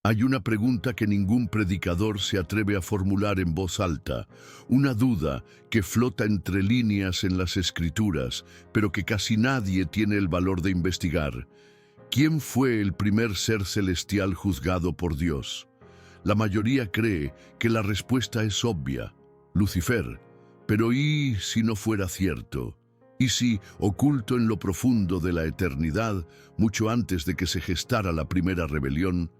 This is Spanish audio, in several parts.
Hay una pregunta que ningún predicador se atreve a formular en voz alta, una duda que flota entre líneas en las Escrituras, pero que casi nadie tiene el valor de investigar. ¿Quién fue el primer ser celestial juzgado por Dios? La mayoría cree que la respuesta es obvia: Lucifer. Pero ¿y si no fuera cierto? ¿Y si, oculto en lo profundo de la eternidad, mucho antes de que se gestara la primera rebelión,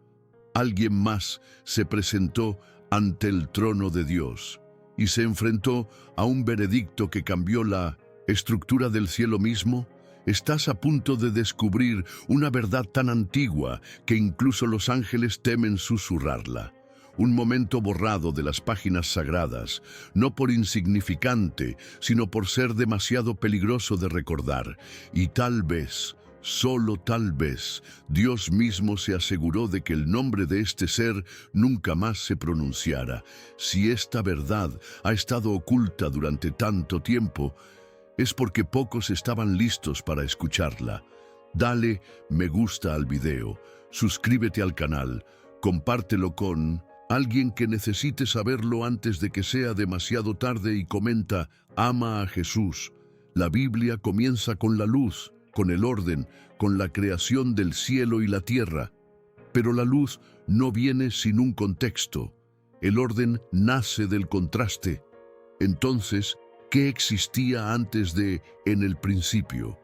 alguien más se presentó ante el trono de Dios y se enfrentó a un veredicto que cambió la estructura del cielo mismo? Estás a punto de descubrir una verdad tan antigua que incluso los ángeles temen susurrarla. Un momento borrado de las páginas sagradas, no por insignificante, sino por ser demasiado peligroso de recordar. Y tal vez, solo tal vez, Dios mismo se aseguró de que el nombre de este ser nunca más se pronunciara. Si esta verdad ha estado oculta durante tanto tiempo, es porque pocos estaban listos para escucharla. Dale me gusta al video, suscríbete al canal, compártelo con alguien que necesite saberlo antes de que sea demasiado tarde y comenta: ama a Jesús. La Biblia comienza con la luz, con el orden, con la creación del cielo y la tierra. Pero la luz no viene sin un contexto. El orden nace del contraste. Entonces, ¿qué existía antes de en el principio?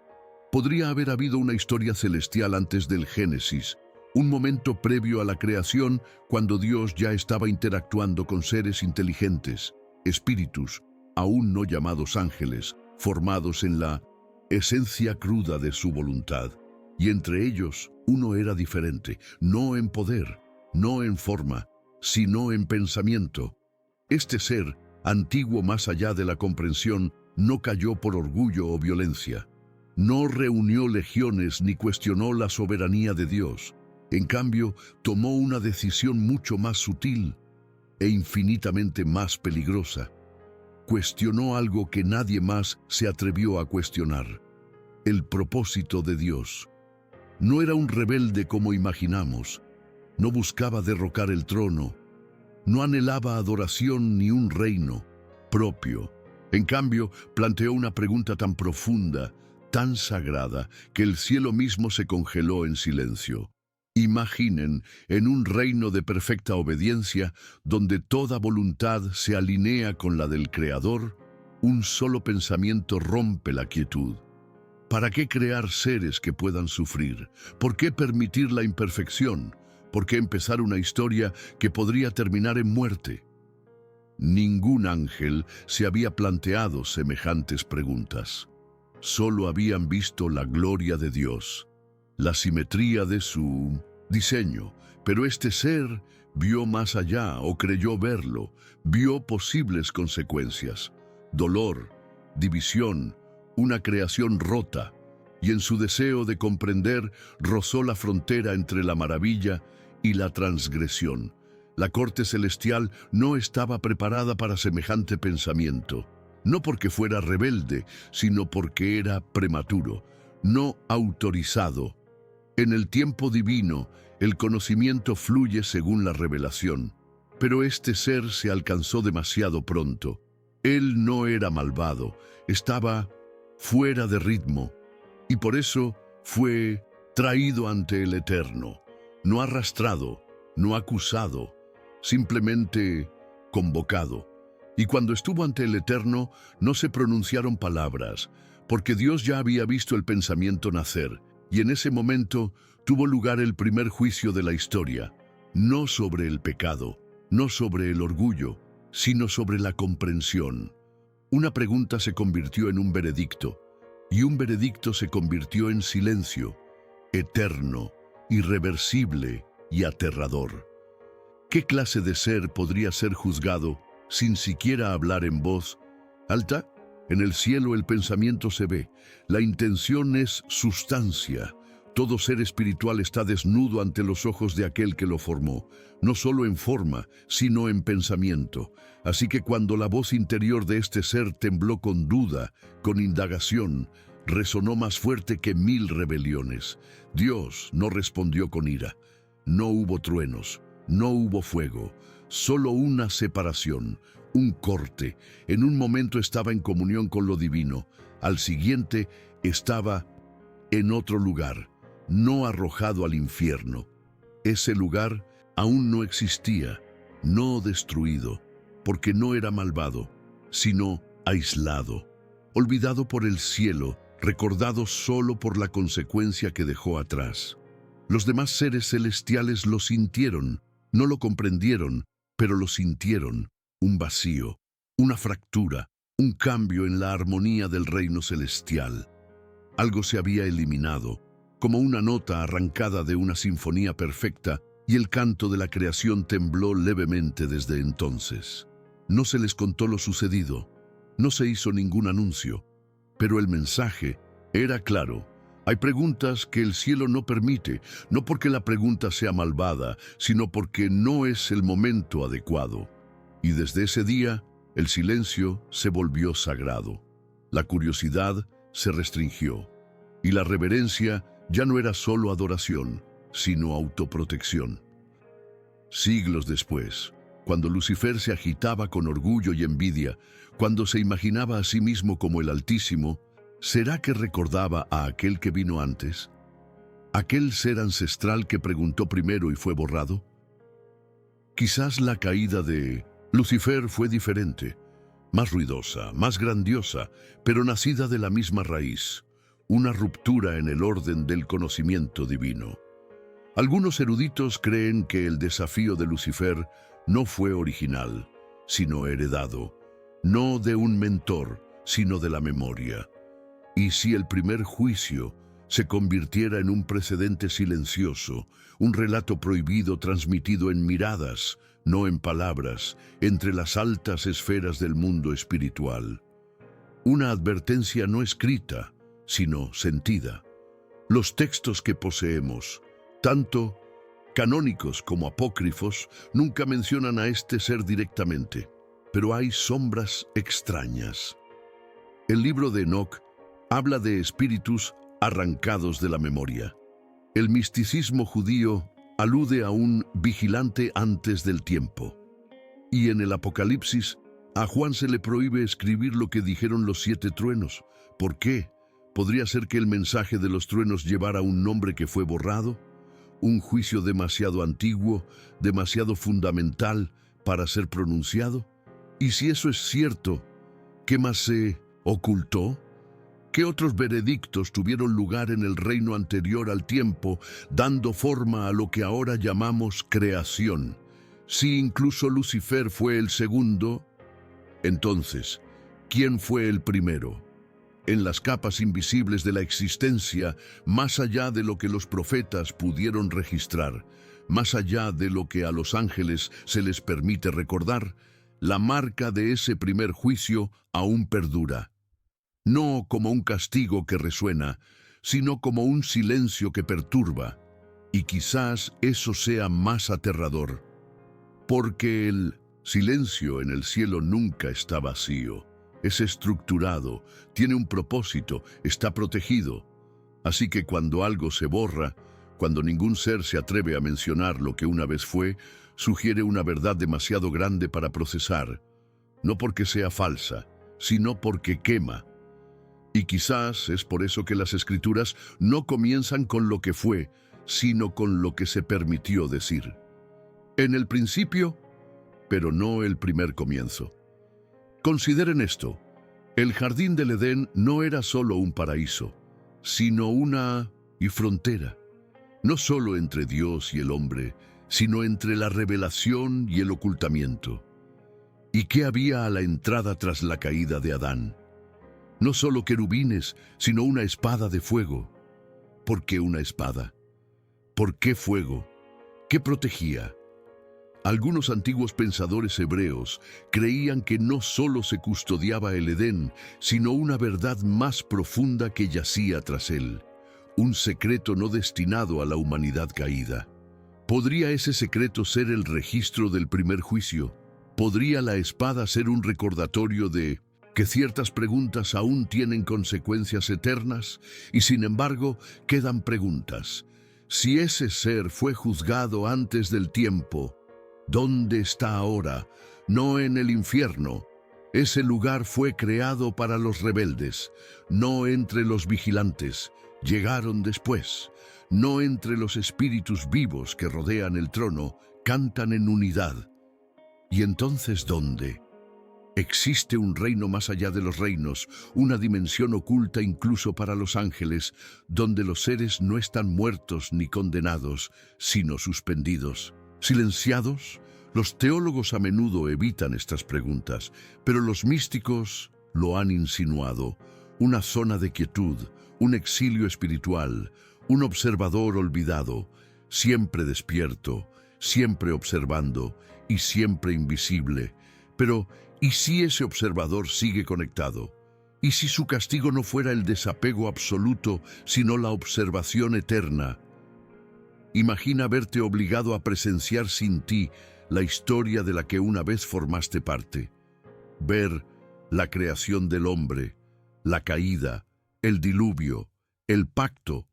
Podría haber habido una historia celestial antes del Génesis, un momento previo a la creación cuando Dios ya estaba interactuando con seres inteligentes, espíritus, aún no llamados ángeles, formados en la esencia cruda de su voluntad. Y entre ellos, uno era diferente, no en poder, no en forma, sino en pensamiento. Este ser, antiguo más allá de la comprensión, no cayó por orgullo o violencia. No reunió legiones ni cuestionó la soberanía de Dios. En cambio, tomó una decisión mucho más sutil e infinitamente más peligrosa. Cuestionó algo que nadie más se atrevió a cuestionar: el propósito de Dios. No era un rebelde como imaginamos. No buscaba derrocar el trono. No anhelaba adoración ni un reino propio. En cambio, planteó una pregunta tan profunda, tan sagrada, que el cielo mismo se congeló en silencio. Imaginen, en un reino de perfecta obediencia, donde toda voluntad se alinea con la del Creador, un solo pensamiento rompe la quietud. ¿Para qué crear seres que puedan sufrir? ¿Por qué permitir la imperfección? ¿Por qué empezar una historia que podría terminar en muerte? Ningún ángel se había planteado semejantes preguntas. Solo habían visto la gloria de Dios, la simetría de su diseño, pero este ser vio más allá, o creyó verlo, vio posibles consecuencias: dolor, división, una creación rota, y en su deseo de comprender rozó la frontera entre la maravilla y la transgresión. La corte celestial no estaba preparada para semejante pensamiento, no porque fuera rebelde, sino porque era prematuro, no autorizado. En el tiempo divino, el conocimiento fluye según la revelación, pero este ser se alcanzó demasiado pronto. Él no era malvado, estaba fuera de ritmo, y por eso fue traído ante el Eterno, no arrastrado, no acusado, simplemente convocado. Y cuando estuvo ante el Eterno, no se pronunciaron palabras, porque Dios ya había visto el pensamiento nacer, y en ese momento tuvo lugar el primer juicio de la historia, no sobre el pecado, no sobre el orgullo, sino sobre la comprensión. Una pregunta se convirtió en un veredicto, y un veredicto se convirtió en silencio, eterno, irreversible y aterrador. ¿Qué clase de ser podría ser juzgado sin siquiera hablar en voz alta? En el cielo el pensamiento se ve, la intención es sustancia. Todo ser espiritual está desnudo ante los ojos de aquel que lo formó, no solo en forma, sino en pensamiento. Así que cuando la voz interior de este ser tembló con duda, con indagación, resonó más fuerte que 1000 rebeliones. Dios no respondió con ira. No hubo truenos, No hubo fuego, solo una separación, un corte. En un momento estaba en comunión con lo divino, al siguiente estaba en otro lugar, no arrojado al infierno. Ese lugar aún no existía, no destruido, porque no era malvado, sino aislado, olvidado por el cielo, recordado solo por la consecuencia que dejó atrás. Los demás seres celestiales lo sintieron, no lo comprendieron, pero lo sintieron, un vacío, una fractura, un cambio en la armonía del reino celestial. Algo se había eliminado, como una nota arrancada de una sinfonía perfecta, y el canto de la creación tembló levemente desde entonces. No se les contó lo sucedido, no se hizo ningún anuncio, pero el mensaje era claro. Hay preguntas que el cielo no permite, no porque la pregunta sea malvada, sino porque no es el momento adecuado. Y desde ese día, el silencio se volvió sagrado. La curiosidad se restringió, y la reverencia ya no era solo adoración, sino autoprotección. Siglos después, cuando Lucifer se agitaba con orgullo y envidia, cuando se imaginaba a sí mismo como el Altísimo, ¿será que recordaba a aquel que vino antes? ¿Aquel ser ancestral que preguntó primero y fue borrado? Quizás la caída de Lucifer fue diferente, más ruidosa, más grandiosa, pero nacida de la misma raíz, una ruptura en el orden del conocimiento divino. Algunos eruditos creen que el desafío de Lucifer no fue original, sino heredado, no de un mentor, sino de la memoria. Y si el primer juicio se convirtiera en un precedente silencioso, un relato prohibido transmitido en miradas, no en palabras, entre las altas esferas del mundo espiritual. Una advertencia no escrita, sino sentida. Los textos que poseemos, tanto canónicos como apócrifos, nunca mencionan a este ser directamente, pero hay sombras extrañas. El libro de Enoc habla de espíritus arrancados de la memoria. El misticismo judío alude a un vigilante antes del tiempo. Y en el Apocalipsis, a Juan se le prohíbe escribir lo que dijeron los 7 truenos. ¿Por qué? ¿Podría ser que el mensaje de los truenos llevara un nombre que fue borrado? ¿Un juicio demasiado antiguo, demasiado fundamental para ser pronunciado? Y si eso es cierto, ¿qué más se ocultó? ¿Qué otros veredictos tuvieron lugar en el reino anterior al tiempo, dando forma a lo que ahora llamamos creación? Si incluso Lucifer fue el segundo, entonces, ¿quién fue el primero? En las capas invisibles de la existencia, más allá de lo que los profetas pudieron registrar, más allá de lo que a los ángeles se les permite recordar, la marca de ese primer juicio aún perdura. No como un castigo que resuena, sino como un silencio que perturba, y quizás eso sea más aterrador, porque el silencio en el cielo nunca está vacío, es estructurado, tiene un propósito, está protegido. Así que cuando algo se borra, cuando ningún ser se atreve a mencionar lo que una vez fue, sugiere una verdad demasiado grande para procesar, no porque sea falsa, sino porque quema. Y quizás es por eso que las Escrituras no comienzan con lo que fue, sino con lo que se permitió decir. En el principio, pero no el primer comienzo. Consideren esto, el jardín del Edén no era solo un paraíso, sino una frontera, no solo entre Dios y el hombre, sino entre la revelación y el ocultamiento. ¿Y qué había a la entrada tras la caída de Adán? No solo querubines, sino una espada de fuego. ¿Por qué una espada? ¿Por qué fuego? ¿Qué protegía? Algunos antiguos pensadores hebreos creían que no solo se custodiaba el Edén, sino una verdad más profunda que yacía tras él, un secreto no destinado a la humanidad caída. ¿Podría ese secreto ser el registro del primer juicio? ¿Podría la espada ser un recordatorio de que ciertas preguntas aún tienen consecuencias eternas y sin embargo quedan preguntas? Si ese ser fue juzgado antes del tiempo, ¿dónde está ahora? No en el infierno. Ese lugar fue creado para los rebeldes, no entre los vigilantes. Llegaron después, no entre los espíritus vivos que rodean el trono, cantan en unidad. ¿Y entonces dónde? Existe un reino más allá de los reinos, una dimensión oculta incluso para los ángeles, donde los seres no están muertos ni condenados, sino suspendidos, silenciados. Los teólogos a menudo evitan estas preguntas, pero los místicos lo han insinuado. Una zona de quietud, un exilio espiritual, un observador olvidado, siempre despierto, siempre observando y siempre invisible. Pero, ¿y si ese observador sigue conectado? ¿Y si su castigo no fuera el desapego absoluto, sino la observación eterna? Imagina verte obligado a presenciar sin ti la historia de la que una vez formaste parte. Ver la creación del hombre, la caída, el diluvio, el pacto,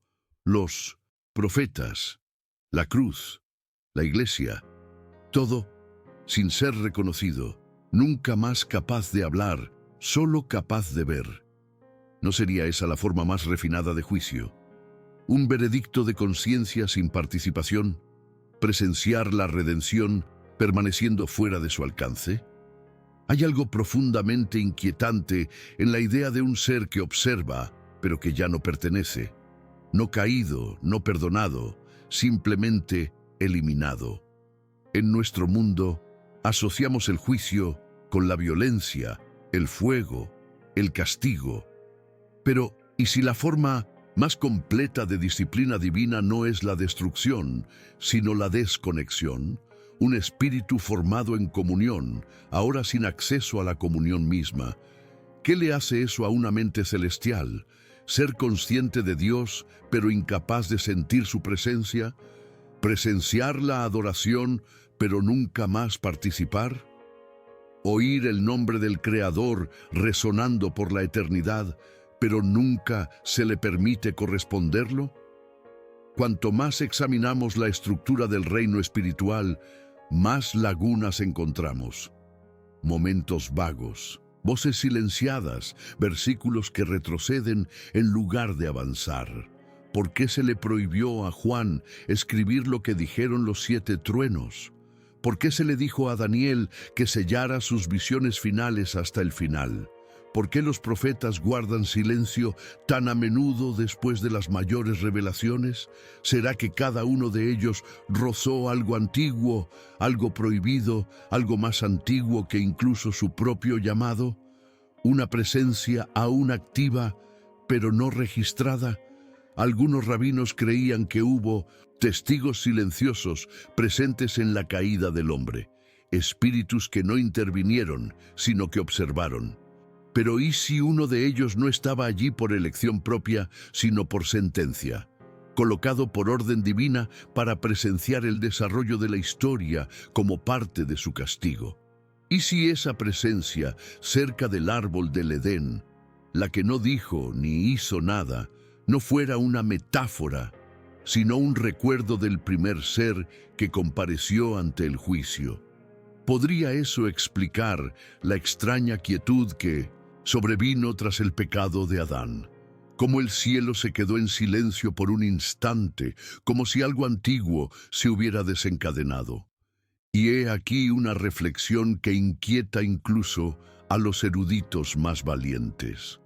los profetas, la cruz, la iglesia, todo sin ser reconocido, nunca más capaz de hablar, solo capaz de ver. ¿No sería esa la forma más refinada de juicio? ¿Un veredicto de conciencia sin participación? ¿Presenciar la redención permaneciendo fuera de su alcance? Hay algo profundamente inquietante en la idea de un ser que observa, pero que ya no pertenece. No caído, no perdonado, simplemente eliminado. En nuestro mundo, asociamos el juicio con la violencia, el fuego, el castigo. Pero, ¿y si la forma más completa de disciplina divina no es la destrucción, sino la desconexión? Un espíritu formado en comunión, ahora sin acceso a la comunión misma. ¿Qué le hace eso a una mente celestial? ¿Ser consciente de Dios, pero incapaz de sentir su presencia? ¿Presenciar la adoración, pero nunca más participar? ¿Oír el nombre del Creador resonando por la eternidad, pero nunca se le permite corresponderlo? Cuanto más examinamos la estructura del reino espiritual, más lagunas encontramos. Momentos vagos, voces silenciadas, versículos que retroceden en lugar de avanzar. ¿Por qué se le prohibió a Juan escribir lo que dijeron los 7 truenos? ¿Por qué se le dijo a Daniel que sellara sus visiones finales hasta el final? ¿Por qué los profetas guardan silencio tan a menudo después de las mayores revelaciones? ¿Será que cada uno de ellos rozó algo antiguo, algo prohibido, algo más antiguo que incluso su propio llamado? ¿Una presencia aún activa, pero no registrada? Algunos rabinos creían que hubo testigos silenciosos presentes en la caída del hombre, espíritus que no intervinieron, sino que observaron. Pero ¿y si uno de ellos no estaba allí por elección propia, sino por sentencia, colocado por orden divina para presenciar el desarrollo de la historia como parte de su castigo? ¿Y si esa presencia, cerca del árbol del Edén, la que no dijo ni hizo nada, no fuera una metáfora, sino un recuerdo del primer ser que compareció ante el juicio? ¿Podría eso explicar la extraña quietud que sobrevino tras el pecado de Adán? Cómo el cielo se quedó en silencio por un instante, como si algo antiguo se hubiera desencadenado. Y he aquí una reflexión que inquieta incluso a los eruditos más valientes.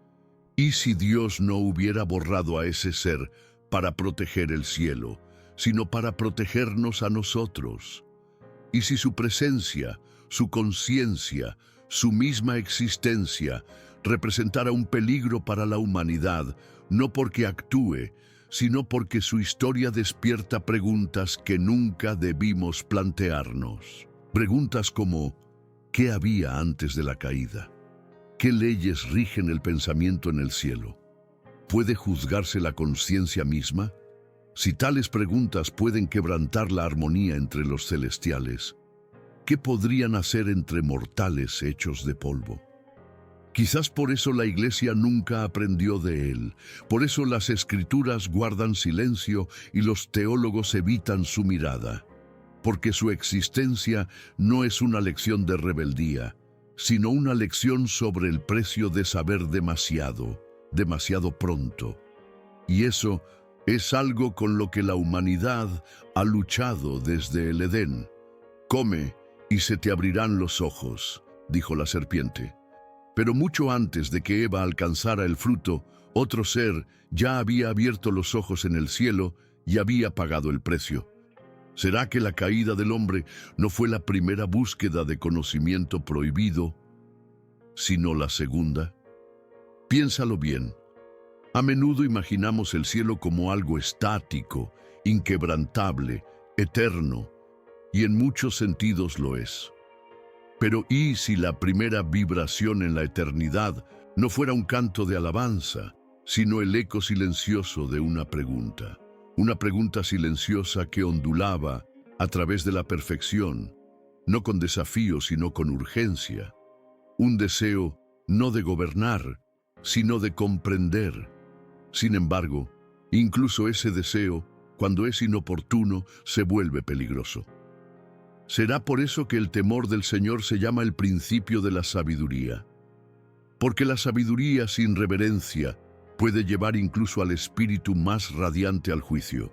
¿Y si Dios no hubiera borrado a ese ser para proteger el cielo, sino para protegernos a nosotros? ¿Y si su presencia, su conciencia, su misma existencia representara un peligro para la humanidad, no porque actúe, sino porque su historia despierta preguntas que nunca debimos plantearnos? Preguntas como, ¿qué había antes de la caída? ¿Qué leyes rigen el pensamiento en el cielo? ¿Puede juzgarse la conciencia misma? Si tales preguntas pueden quebrantar la armonía entre los celestiales, ¿qué podrían hacer entre mortales hechos de polvo? Quizás por eso la Iglesia nunca aprendió de él. Por eso las Escrituras guardan silencio y los teólogos evitan su mirada. Porque su existencia no es una lección de rebeldía, sino una lección sobre el precio de saber demasiado, demasiado pronto. Y eso es algo con lo que la humanidad ha luchado desde el Edén. Come y se te abrirán los ojos, dijo la serpiente. Pero mucho antes de que Eva alcanzara el fruto, otro ser ya había abierto los ojos en el cielo y había pagado el precio. ¿Será que la caída del hombre no fue la primera búsqueda de conocimiento prohibido, sino la segunda? Piénsalo bien. A menudo imaginamos el cielo como algo estático, inquebrantable, eterno, y en muchos sentidos lo es. Pero ¿y si la primera vibración en la eternidad no fuera un canto de alabanza, sino el eco silencioso de una pregunta? Una pregunta silenciosa que ondulaba a través de la perfección, no con desafío, sino con urgencia. Un deseo no de gobernar, sino de comprender. Sin embargo, incluso ese deseo, cuando es inoportuno, se vuelve peligroso. ¿Será por eso que el temor del Señor se llama el principio de la sabiduría? Porque la sabiduría sin reverencia puede llevar incluso al espíritu más radiante al juicio.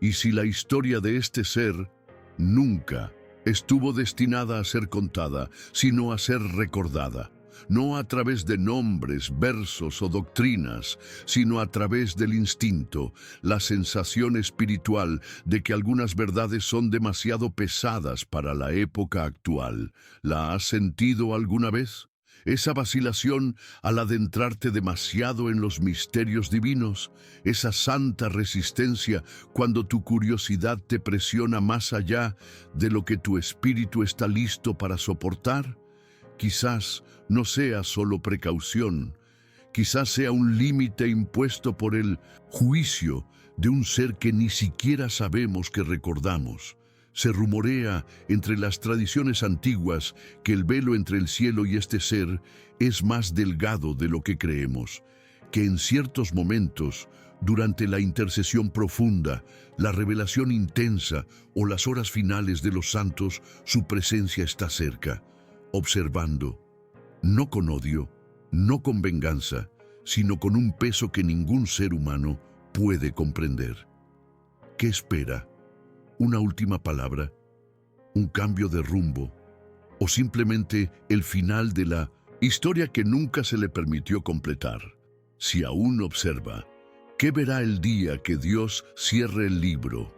Y si la historia de este ser nunca estuvo destinada a ser contada, sino a ser recordada, no a través de nombres, versos o doctrinas, sino a través del instinto, la sensación espiritual de que algunas verdades son demasiado pesadas para la época actual. ¿La has sentido alguna vez? Esa vacilación al adentrarte demasiado en los misterios divinos, esa santa resistencia cuando tu curiosidad te presiona más allá de lo que tu espíritu está listo para soportar. Quizás no sea solo precaución, quizás sea un límite impuesto por el juicio de un ser que ni siquiera sabemos que recordamos. Se rumorea entre las tradiciones antiguas que el velo entre el cielo y este ser es más delgado de lo que creemos, que en ciertos momentos, durante la intercesión profunda, la revelación intensa o las horas finales de los santos, su presencia está cerca, observando, no con odio, no con venganza, sino con un peso que ningún ser humano puede comprender. ¿Qué espera? ¿Una última palabra? ¿Un cambio de rumbo? ¿O simplemente el final de la historia que nunca se le permitió completar? Si aún observa, ¿qué verá el día que Dios cierre el libro?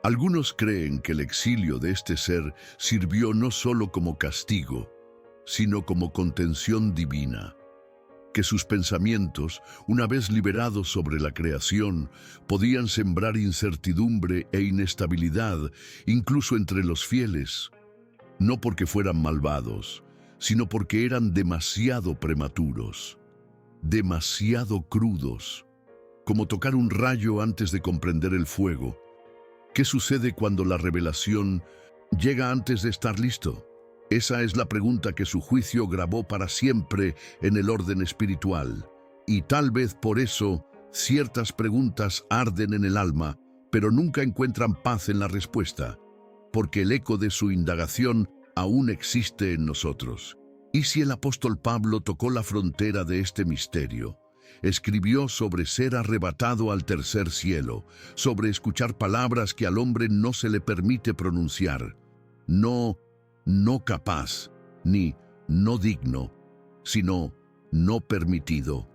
Algunos creen que el exilio de este ser sirvió no solo como castigo, sino como contención divina, que sus pensamientos, una vez liberados sobre la creación, podían sembrar incertidumbre e inestabilidad incluso entre los fieles, no porque fueran malvados, sino porque eran demasiado prematuros, demasiado crudos, como tocar un rayo antes de comprender el fuego. ¿Qué sucede cuando la revelación llega antes de estar listo? Esa es la pregunta que su juicio grabó para siempre en el orden espiritual. Y tal vez por eso ciertas preguntas arden en el alma, pero nunca encuentran paz en la respuesta, porque el eco de su indagación aún existe en nosotros. ¿Y si el apóstol Pablo tocó la frontera de este misterio? Escribió sobre ser arrebatado al tercer cielo, sobre escuchar palabras que al hombre no se le permite pronunciar. No capaz, ni no digno, sino no permitido.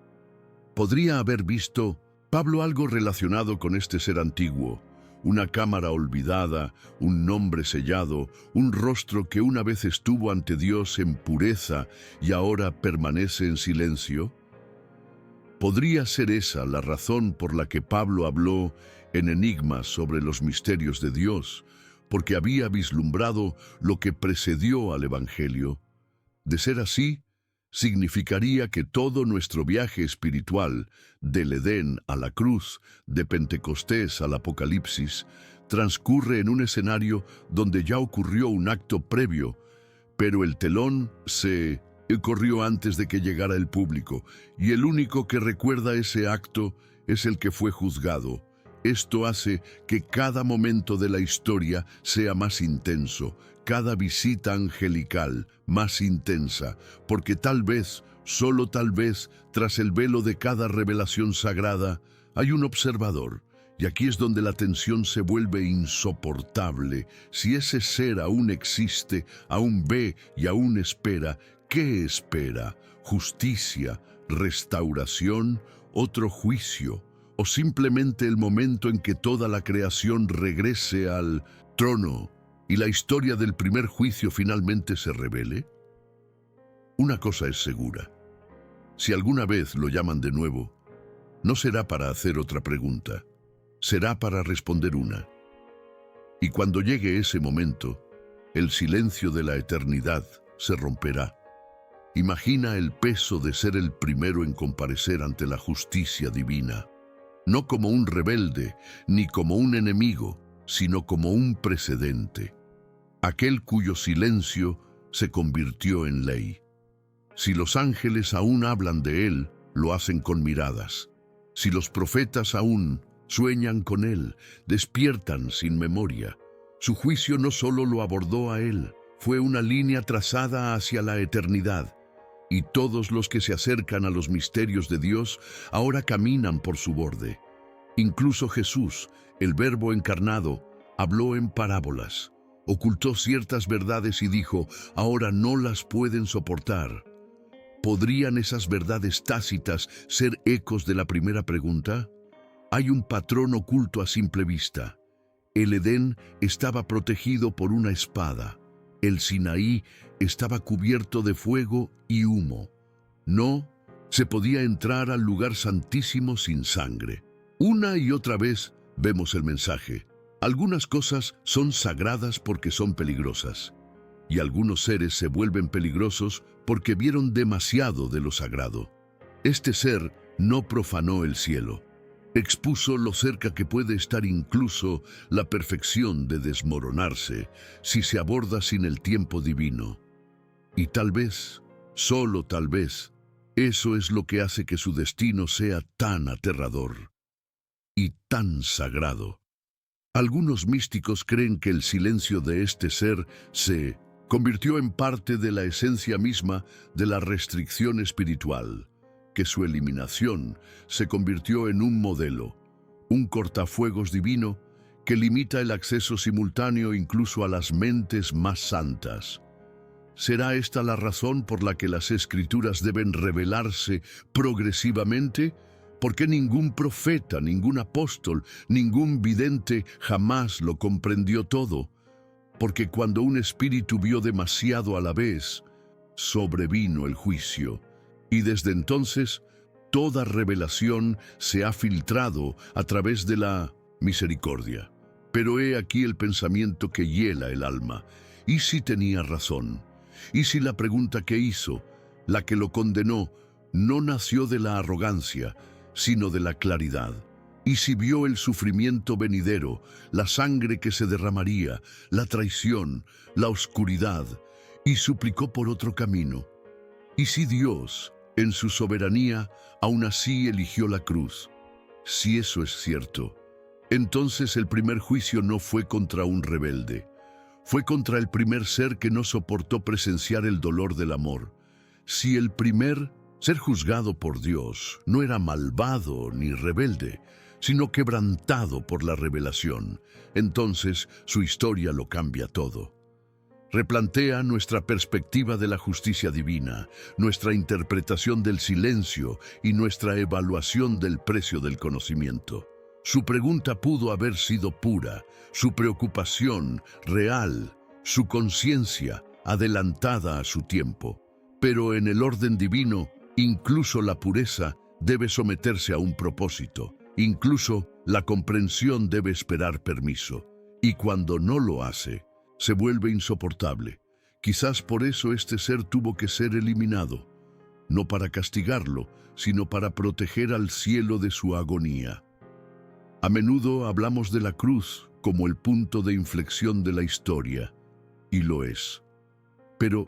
¿Podría haber visto Pablo algo relacionado con este ser antiguo? Una cámara olvidada, un nombre sellado, un rostro que una vez estuvo ante Dios en pureza y ahora permanece en silencio. ¿Podría ser esa la razón por la que Pablo habló en enigmas sobre los misterios de Dios? Porque había vislumbrado lo que precedió al Evangelio. De ser así, significaría que todo nuestro viaje espiritual, del Edén a la cruz, de Pentecostés al Apocalipsis, transcurre en un escenario donde ya ocurrió un acto previo, pero el telón se Él corrió antes de que llegara el público, y el único que recuerda ese acto es el que fue juzgado. Esto hace que cada momento de la historia sea más intenso, cada visita angelical más intensa, porque tal vez, solo tal vez, tras el velo de cada revelación sagrada, hay un observador. Y aquí es donde la tensión se vuelve insoportable. Si ese ser aún existe, aún ve y aún espera, ¿qué espera? ¿Justicia? ¿Restauración? ¿Otro juicio? ¿O simplemente el momento en que toda la creación regrese al trono y la historia del primer juicio finalmente se revele? Una cosa es segura. Si alguna vez lo llaman de nuevo, no será para hacer otra pregunta. Será para responder una. Y cuando llegue ese momento, el silencio de la eternidad se romperá. Imagina el peso de ser el primero en comparecer ante la justicia divina, no como un rebelde, ni como un enemigo, sino como un precedente, aquel cuyo silencio se convirtió en ley. Si los ángeles aún hablan de él, lo hacen con miradas. Si los profetas aún sueñan con él, despiertan sin memoria. Su juicio no solo lo abordó a él, fue una línea trazada hacia la eternidad. Y todos los que se acercan a los misterios de Dios ahora caminan por su borde. Incluso Jesús, el Verbo encarnado, habló en parábolas, ocultó ciertas verdades y dijo, ahora no las pueden soportar. ¿Podrían esas verdades tácitas ser ecos de la primera pregunta? Hay un patrón oculto a simple vista. El Edén estaba protegido por una espada. El Sinaí estaba cubierto de fuego y humo. No se podía entrar al lugar santísimo sin sangre. Una y otra vez vemos el mensaje. Algunas cosas son sagradas porque son peligrosas, y algunos seres se vuelven peligrosos porque vieron demasiado de lo sagrado. Este ser no profanó el cielo. Expuso lo cerca que puede estar incluso la perfección de desmoronarse si se aborda sin el tiempo divino. Y tal vez, solo tal vez, eso es lo que hace que su destino sea tan aterrador y tan sagrado. Algunos místicos creen que el silencio de este ser se convirtió en parte de la esencia misma de la restricción espiritual, que su eliminación se convirtió en un modelo, un cortafuegos divino que limita el acceso simultáneo incluso a las mentes más santas. ¿Será esta la razón por la que las Escrituras deben revelarse progresivamente? ¿Por qué ningún profeta, ningún apóstol, ningún vidente jamás lo comprendió todo? Porque cuando un espíritu vio demasiado a la vez, sobrevino el juicio. Y desde entonces, toda revelación se ha filtrado a través de la misericordia. Pero he aquí el pensamiento que hiela el alma. ¿Y si tenía razón? ¿Y si la pregunta que hizo, la que lo condenó, no nació de la arrogancia, sino de la claridad? ¿Y si vio el sufrimiento venidero, la sangre que se derramaría, la traición, la oscuridad, y suplicó por otro camino? ¿Y si Dios, en su soberanía, aún así eligió la cruz? Si eso es cierto, entonces el primer juicio no fue contra un rebelde. Fue contra el primer ser que no soportó presenciar el dolor del amor. Si el primer ser juzgado por Dios no era malvado ni rebelde, sino quebrantado por la revelación, entonces su historia lo cambia todo. Replantea nuestra perspectiva de la justicia divina, nuestra interpretación del silencio y nuestra evaluación del precio del conocimiento. Su pregunta pudo haber sido pura, su preocupación real, su conciencia adelantada a su tiempo. Pero en el orden divino, incluso la pureza debe someterse a un propósito. Incluso la comprensión debe esperar permiso. Y cuando no lo hace, se vuelve insoportable. Quizás por eso este ser tuvo que ser eliminado, no para castigarlo, sino para proteger al cielo de su agonía. A menudo hablamos de la cruz como el punto de inflexión de la historia, y lo es. Pero,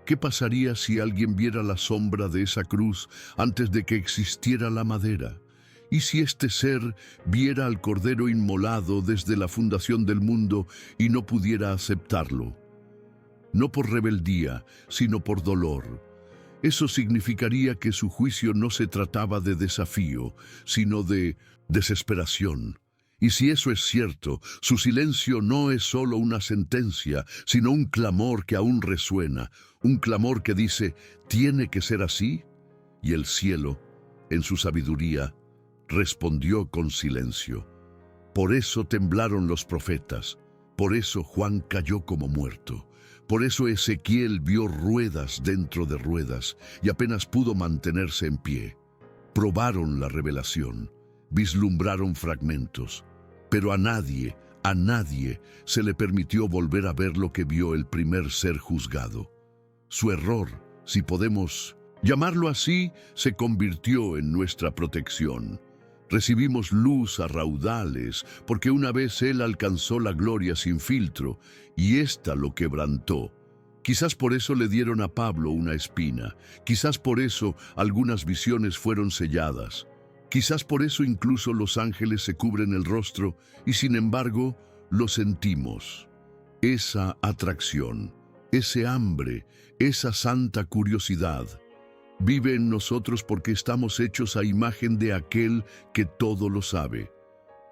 ¿Qué pasaría si alguien viera la sombra de esa cruz antes de que existiera la madera? ¿Y si este ser viera al Cordero inmolado desde la fundación del mundo y no pudiera aceptarlo? No por rebeldía, sino por dolor. Eso significaría que su juicio no se trataba de desafío, sino de desesperación. Y si eso es cierto, su silencio no es solo una sentencia, sino un clamor que aún resuena, un clamor que dice, ¿tiene que ser así? Y el cielo, en su sabiduría, respondió con silencio. Por eso temblaron los profetas, por eso Juan cayó como muerto, por eso Ezequiel vio ruedas dentro de ruedas y apenas pudo mantenerse en pie. Probaron la revelación, vislumbraron fragmentos, pero a nadie se le permitió volver a ver lo que vio el primer ser juzgado. Su error, si podemos llamarlo así, se convirtió en nuestra protección. Recibimos luz a raudales, porque una vez Él alcanzó la gloria sin filtro, y ésta lo quebrantó. Quizás por eso le dieron a Pablo una espina, quizás por eso algunas visiones fueron selladas, quizás por eso incluso los ángeles se cubren el rostro, y sin embargo lo sentimos. Esa atracción, ese hambre, esa santa curiosidad, vive en nosotros porque estamos hechos a imagen de aquel que todo lo sabe.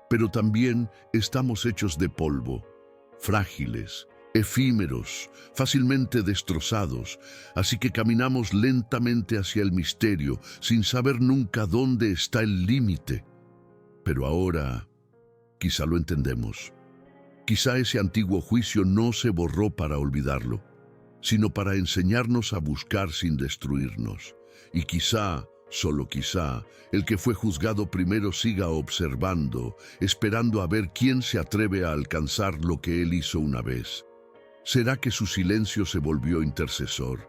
Pero también estamos hechos de polvo, frágiles, efímeros, fácilmente destrozados, así que caminamos lentamente hacia el misterio, sin saber nunca dónde está el límite. Pero ahora, quizá lo entendemos. Quizá ese antiguo juicio no se borró para olvidarlo, sino para enseñarnos a buscar sin destruirnos. Y quizá, solo quizá, el que fue juzgado primero siga observando, esperando a ver quién se atreve a alcanzar lo que él hizo una vez. ¿Será que su silencio se volvió intercesor?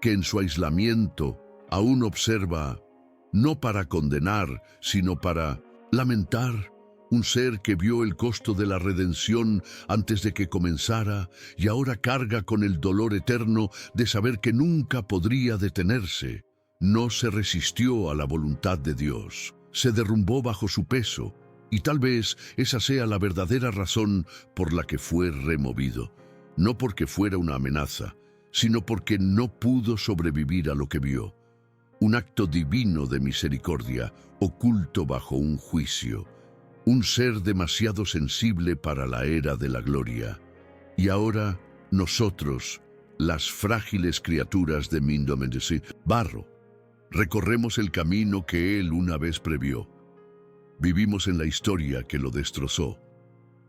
¿Que en su aislamiento aún observa, no para condenar, sino para lamentar? Un ser que vio el costo de la redención antes de que comenzara y ahora carga con el dolor eterno de saber que nunca podría detenerse. No se resistió a la voluntad de Dios, se derrumbó bajo su peso, y tal vez esa sea la verdadera razón por la que fue removido. No porque fuera una amenaza, sino porque no pudo sobrevivir a lo que vio. Un acto divino de misericordia, oculto bajo un juicio. Un ser demasiado sensible para la era de la gloria. Y ahora, nosotros, las frágiles criaturas de Mindomendesi, barro, recorremos el camino que Él una vez previó. Vivimos en la historia que lo destrozó.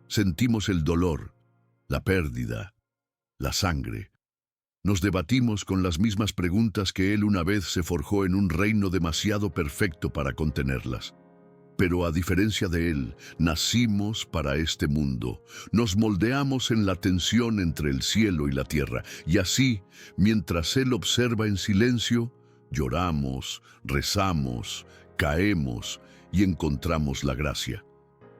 Sentimos el dolor, la pérdida, la sangre. Nos debatimos con las mismas preguntas que Él una vez se forjó en un reino demasiado perfecto para contenerlas. Pero a diferencia de Él, nacimos para este mundo. Nos moldeamos en la tensión entre el cielo y la tierra. Y así, mientras Él observa en silencio, lloramos, rezamos, caemos y encontramos la gracia.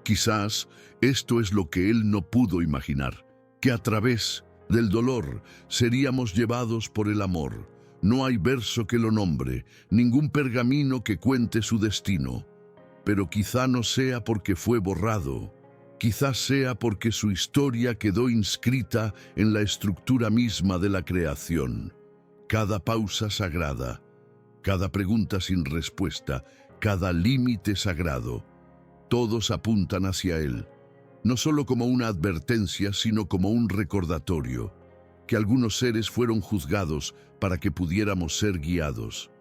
Quizás esto es lo que Él no pudo imaginar, que a través del dolor seríamos llevados por el amor. No hay verso que lo nombre, ningún pergamino que cuente su destino. Pero quizá no sea porque fue borrado, quizás sea porque su historia quedó inscrita en la estructura misma de la creación. Cada pausa sagrada, cada pregunta sin respuesta, cada límite sagrado, todos apuntan hacia Él, no solo como una advertencia, sino como un recordatorio, que algunos seres fueron juzgados para que pudiéramos ser guiados,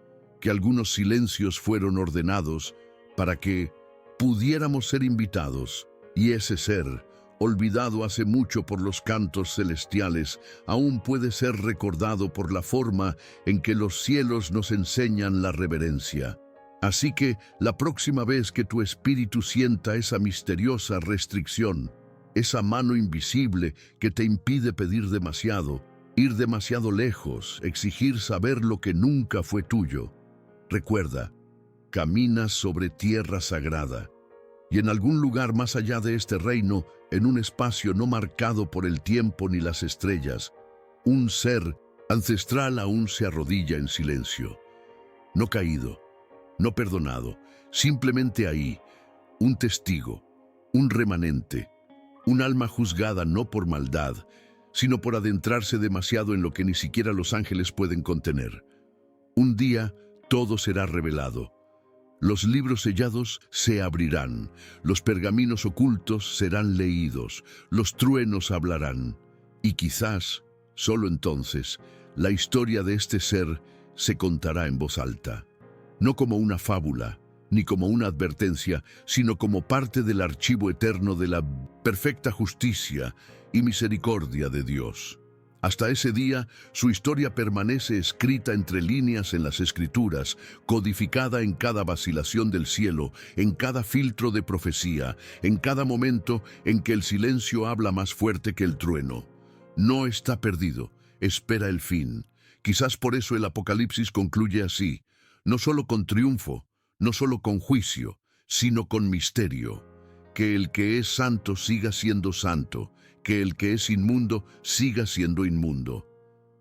que algunos silencios fueron ordenados para que pudiéramos ser invitados, y ese ser, olvidado hace mucho por los cantos celestiales, aún puede ser recordado por la forma en que los cielos nos enseñan la reverencia. Así que, la próxima vez que tu espíritu sienta esa misteriosa restricción, esa mano invisible que te impide pedir demasiado, ir demasiado lejos, exigir saber lo que nunca fue tuyo, recuerda, caminas sobre tierra sagrada, y en algún lugar más allá de este reino, en un espacio no marcado por el tiempo ni las estrellas, un ser Ancestral aún se arrodilla en silencio, no caído, no perdonado, simplemente ahí, un testigo, un remanente, un alma juzgada no por maldad, sino por adentrarse demasiado en lo que ni siquiera los ángeles pueden contener. Un día todo será revelado. Los libros sellados se abrirán, los pergaminos ocultos serán leídos, los truenos hablarán, y quizás, solo entonces, la historia de este ser se contará en voz alta, no como una fábula, ni como una advertencia, sino como parte del archivo eterno de la perfecta justicia y misericordia de Dios. Hasta ese día, su historia permanece escrita entre líneas en las Escrituras, codificada en cada vacilación del cielo, en cada filtro de profecía, en cada momento en que el silencio habla más fuerte que el trueno. No está perdido, espera el fin. Quizás por eso el Apocalipsis concluye así, no solo con triunfo, no solo con juicio, sino con misterio. Que el que es santo siga siendo santo, que el que es inmundo siga siendo inmundo.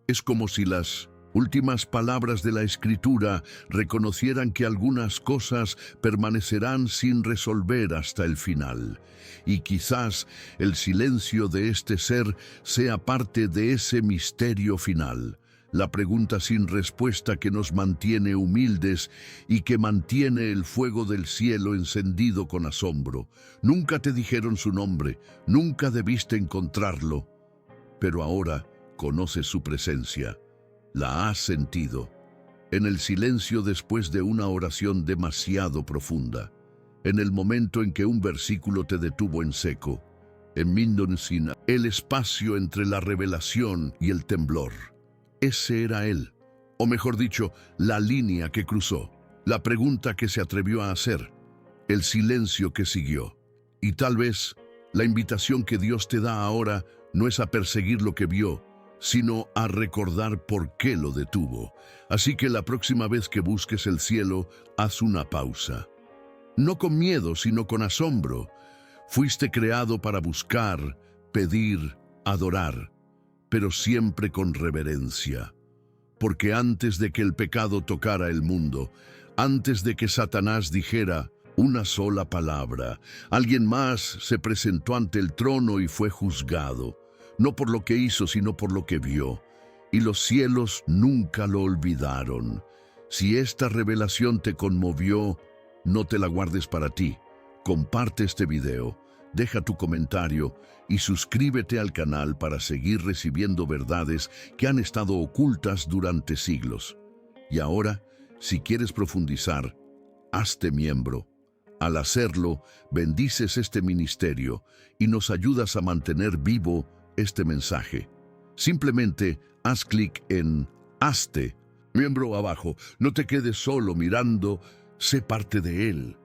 Es como si las últimas palabras de la Escritura reconocieran que algunas cosas permanecerán sin resolver hasta el final. Y quizás el silencio de este ser sea parte de ese misterio final. La pregunta sin respuesta que nos mantiene humildes y que mantiene el fuego del cielo encendido con asombro. Nunca te dijeron su nombre, nunca debiste encontrarlo, pero ahora conoces su presencia, la has sentido, en el silencio después de una oración demasiado profunda, en el momento en que un versículo te detuvo en seco, en Mindoncina, el espacio entre la revelación y el temblor. Ese era él, o mejor dicho, la línea que cruzó, la pregunta que se atrevió a hacer, el silencio que siguió. Y tal vez la invitación que Dios te da ahora no es a perseguir lo que vio, sino a recordar por qué lo detuvo. Así que la próxima vez que busques el cielo, haz una pausa. No con miedo, sino con asombro. Fuiste creado para buscar, pedir, adorar, pero siempre con reverencia. Porque antes de que el pecado tocara el mundo, antes de que Satanás dijera una sola palabra, alguien más se presentó ante el trono y fue juzgado, no por lo que hizo, sino por lo que vio. Y los cielos nunca lo olvidaron. Si esta revelación te conmovió, no te la guardes para ti. Comparte este video, deja tu comentario y suscríbete al canal para seguir recibiendo verdades que han estado ocultas durante siglos. Y ahora, si quieres profundizar, hazte miembro. Al hacerlo, bendices este ministerio y nos ayudas a mantener vivo este mensaje. Simplemente haz clic en Hazte miembro abajo. No te quedes solo mirando, sé parte de él.